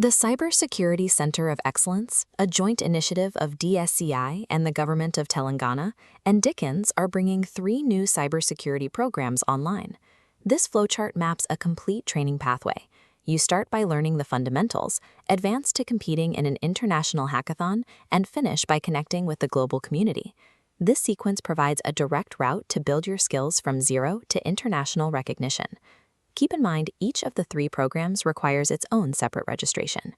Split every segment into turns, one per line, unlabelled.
The Cybersecurity Center of Excellence, a joint initiative of DSCI and the Government of Telangana, and DIKANZ are bringing 3 new cybersecurity programs online. This flowchart maps a complete training pathway. You start by learning the fundamentals, advance to competing in an international hackathon, and finish by connecting with the global community. This sequence provides a direct route to build your skills from zero to international recognition. Keep in mind, each of the 3 programs requires its own separate registration.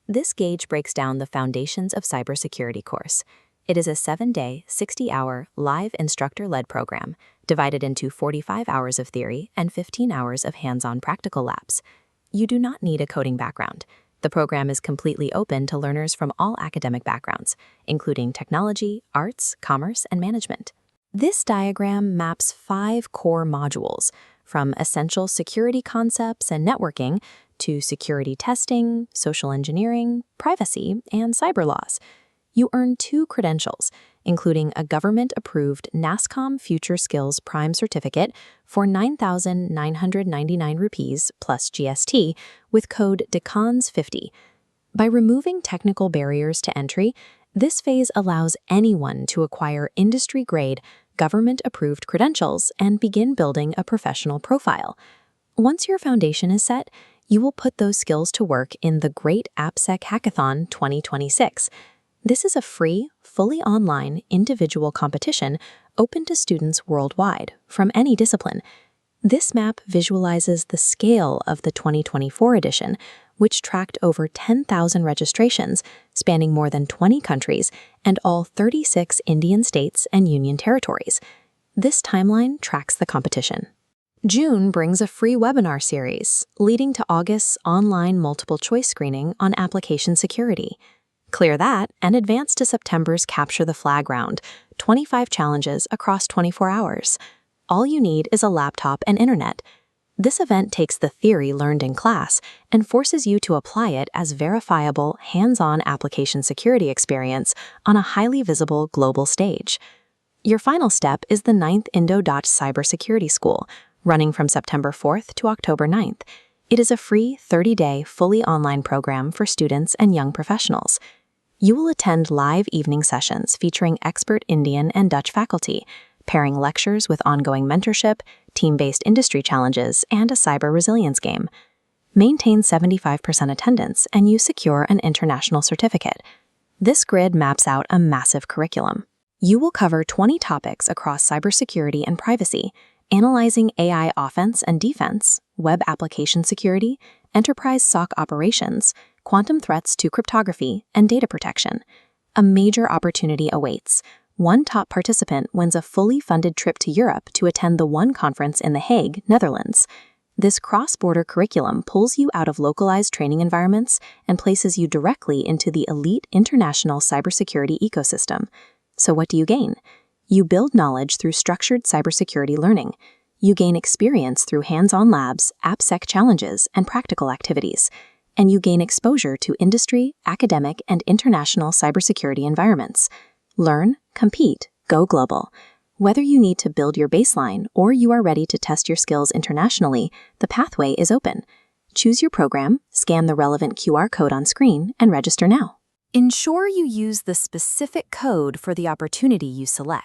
This gauge breaks down the Foundations of Cybersecurity course. It is a 7-day, 60-hour, live instructor-led program, divided into 45 hours of theory and 15 hours of hands-on practical labs. You do not need a coding background. The program is completely open to learners from all academic backgrounds, including technology, arts, commerce, and management. This diagram maps 5 core modules, from essential security concepts and networking to security testing, social engineering, privacy, and cyber laws. You earn 2 credentials, including a government-approved NASSCOM Future Skills Prime Certificate for 9,999 rupees plus GST with code DIKANZ50. By removing technical barriers to entry, this phase allows anyone to acquire industry-grade, government-approved credentials and begin building a professional profile. Once your foundation is set, you will put those skills to work in the Great AppSec Hackathon 2026. This is a free, fully online, individual competition open to students worldwide, from any discipline. This map visualizes the scale of the 2024 edition, which tracked over 10,000 registrations, spanning more than 20 countries and all 36 Indian states and union territories. This timeline tracks the competition. June brings a free webinar series, leading to August's online multiple-choice screening on application security. Clear that and advance to September's Capture the Flag round, 25 challenges across 24 hours. All you need is a laptop and internet. This event takes the theory learned in class and forces you to apply it as verifiable, hands-on application security experience on a highly visible global stage. Your final step is the 9th Indo-Dutch Cybersecurity School, running from September 4th to October 9th. It is a free 30-day, fully online program for students and young professionals. You will attend live evening sessions featuring expert Indian and Dutch faculty, pairing lectures with ongoing mentorship, team-based industry challenges, and a cyber resilience game. Maintain 75% attendance and you secure an international certificate. This grid maps out a massive curriculum. You will cover 20 topics across cybersecurity and privacy, analyzing AI offense and defense, web application security, enterprise SOC operations, quantum threats to cryptography, and data protection. A major opportunity awaits. One top participant wins a fully funded trip to Europe to attend the ONE conference in The Hague, Netherlands. This cross-border curriculum pulls you out of localized training environments and places you directly into the elite international cybersecurity ecosystem. So what do you gain? You build knowledge through structured cybersecurity learning. You gain experience through hands-on labs, AppSec challenges, and practical activities. And you gain exposure to industry, academic, and international cybersecurity environments. Learn, compete, go global. Whether you need to build your baseline or you are ready to test your skills internationally, the pathway is open. Choose your program, scan the relevant QR code on screen, and register now. Ensure you use the specific code for the opportunity you select.